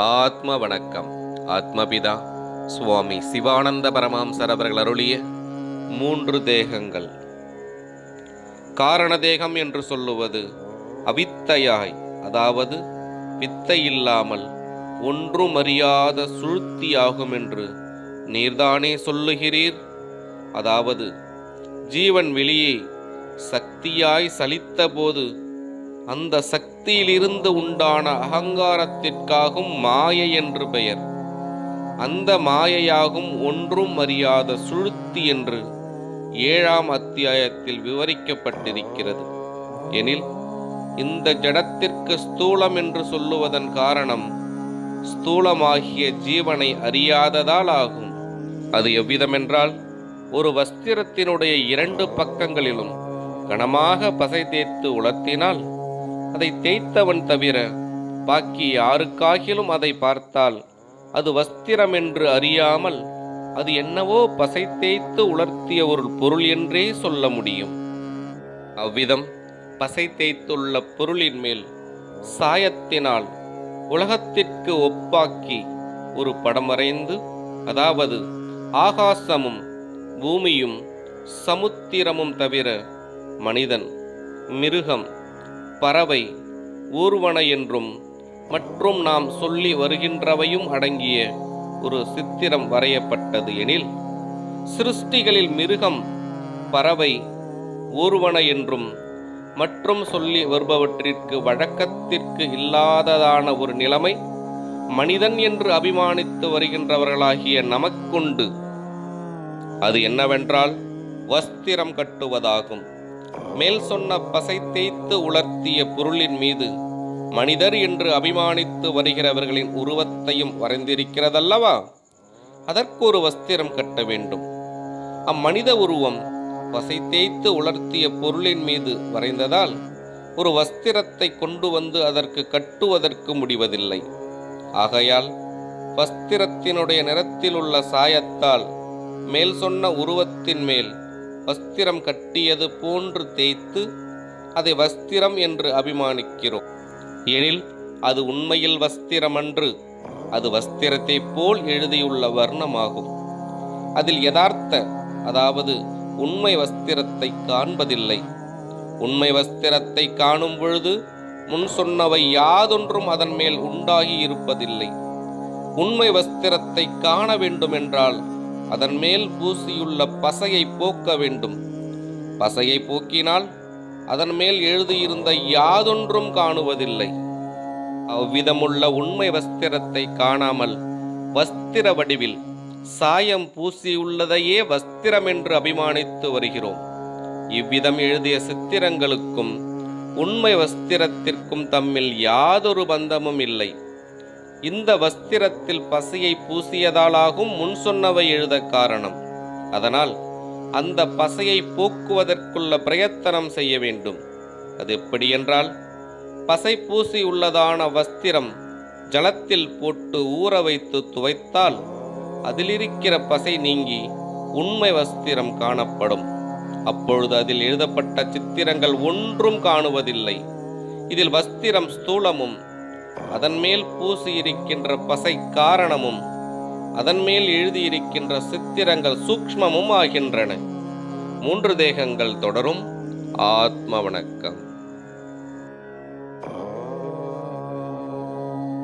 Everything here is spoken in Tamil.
ஆத்ம வணக்கம். ஆத்மபிதா சுவாமி சிவானந்த பரமஹம்சர் அவர்கள் அருளிய 3 தேகங்கள். காரண தேகம் என்று சொல்லுவது அவித்தையாய், அதாவது வித்தை இல்லாமல் ஒன்றும் அறியாத சுழுத்தியாகும் என்று நீர்தானே சொல்லுகிறீர். அதாவது ஜீவன் வெளியே சக்தியாய் சலித்த போது அந்த சக்தியிலிருந்து உண்டான அகங்காரத்திற்காகும் மாயை என்று பெயர். அந்த மாயையாகும் ஒன்றும் அறியாத சுழுத்தி என்று 7ஆம் அத்தியாயத்தில் விவரிக்கப்பட்டிருக்கிறது. எனில் இந்த ஜடத்திற்கு ஸ்தூலம் என்று சொல்லுவதன் காரணம் ஸ்தூலமாகிய ஜீவனை அறியாததால் ஆகும். அது எவ்விதமென்றால், ஒரு வஸ்திரத்தினுடைய 2 பக்கங்களிலும் கனமாக பசை தேய்த்து உலர்த்தினால் அதை தேய்த்தவன் தவிர பாக்கி யாருக்காகிலும் அதை பார்த்தால் அது வஸ்திரம் என்று அறியாமல் அது என்னவோ பசை தேய்த்து உலர்த்திய ஒரு பொருள் என்றே சொல்ல முடியும். அவ்விதம் பசை தேய்த்துள்ள பொருளின் மேல் சாயத்தினால் உலகத்திற்கு ஒப்பாக்கி ஒரு படம் வரைந்து, அதாவது ஆகாசமும் பூமியும் சமுத்திரமும் தவிர மனிதன், மிருகம், பறவை, ஊர்வன என்றும் மற்றும் நாம் சொல்லி வருகின்றவையும் அடங்கிய ஒரு சித்திரம் வரையப்பட்டது. எனில் சிருஷ்டிகளில் மிருகம், பறவை, ஊர்வன என்றும் மற்றும் சொல்லி வருபவற்றிற்கு வழக்கத்திற்கு இல்லாததான ஒரு நிலைமை மனிதன் என்று அபிமானித்து வருகின்றவர்களாகிய நமக்குண்டு. அது என்னவென்றால் வஸ்திரம் கட்டுவதாகும். மேல் சொன்ன பசை தேய்த்து உலர்த்திய பொருளின் மீது மனிதர் என்று அபிமானித்து வருகிறவர்களின் உருவத்தையும் வரைந்திருக்கிறதல்லவா? அதற்கு ஒரு வஸ்திரம் கட்ட வேண்டும். அம்மனித உருவம் பசை தேய்த்து உலர்த்திய பொருளின் மீது வரைந்ததால் ஒரு வஸ்திரத்தை கொண்டு வந்து அதற்கு கட்டுவதற்கு முடிவதில்லை. ஆகையால் வஸ்திரத்தினுடைய நிறத்தில் உள்ள சாயத்தால் மேல் சொன்ன உருவத்தின் மேல் வஸ்திரம் கட்டியது போன்று தேய்த்து அதை வஸ்திரம் என்று அபிமானிக்கிறோம். எனில் அது உண்மையில் வஸ்திரமன்று, அது வஸ்திரத்தை போல் எழுதியுள்ள வர்ணமாகும். அதில் யதார்த்த, அதாவது உண்மை வஸ்திரத்தை காண்பதில்லை. உண்மை வஸ்திரத்தை காணும் பொழுது முன் சொன்னவை யாதொன்றும் அதன் மேல் உண்டாகி இருப்பதில்லை. உண்மை வஸ்திரத்தை காண வேண்டுமென்றால் அதன் மேல் பூசியுள்ள பசையை போக்க வேண்டும். பசையை போக்கினால் அதன் மேல் எழுதியிருந்த யாதொன்றும் காணுவதில்லை. அவ்விதமுள்ள உண்மை வஸ்திரத்தை காணாமல் வஸ்திர வடிவில் சாயம் பூசியுள்ளதையே வஸ்திரம் என்று அபிமானித்து வருகிறோம். இவ்விதம் எழுதிய சித்திரங்களுக்கும் உண்மை வஸ்திரத்திற்கும் தம்மில் யாதொரு பந்தமும் இல்லை. இந்த வஸ்திரத்தில் பசையை பூசியதாலாகும் முன் சொன்னவை எழுத காரணம். அதனால் அந்த பசையை போக்குவதற்குள்ள பிரயத்தனம் செய்ய வேண்டும். அது எப்படி என்றால், பசை பூசி உள்ளதான வஸ்திரம் ஜலத்தில் போட்டு ஊற வைத்து துவைத்தால் அதிலிருக்கிற பசை நீங்கி உண்மை வஸ்திரம் காணப்படும். அப்பொழுது அதில் எழுதப்பட்ட சித்திரங்கள் ஒன்றும் காணுவதில்லை. இதில் வஸ்திரம் ஸ்தூலமும் அதன் மேல் பூசி இருக்கின்ற பசை காரணமும் அதன் மேல் எழுதியிருக்கின்ற சித்திரங்கள் சூக்ஷ்மமும் ஆகின்றன. 3 தேகங்கள் தொடரும். ஆத்ம வணக்கம்.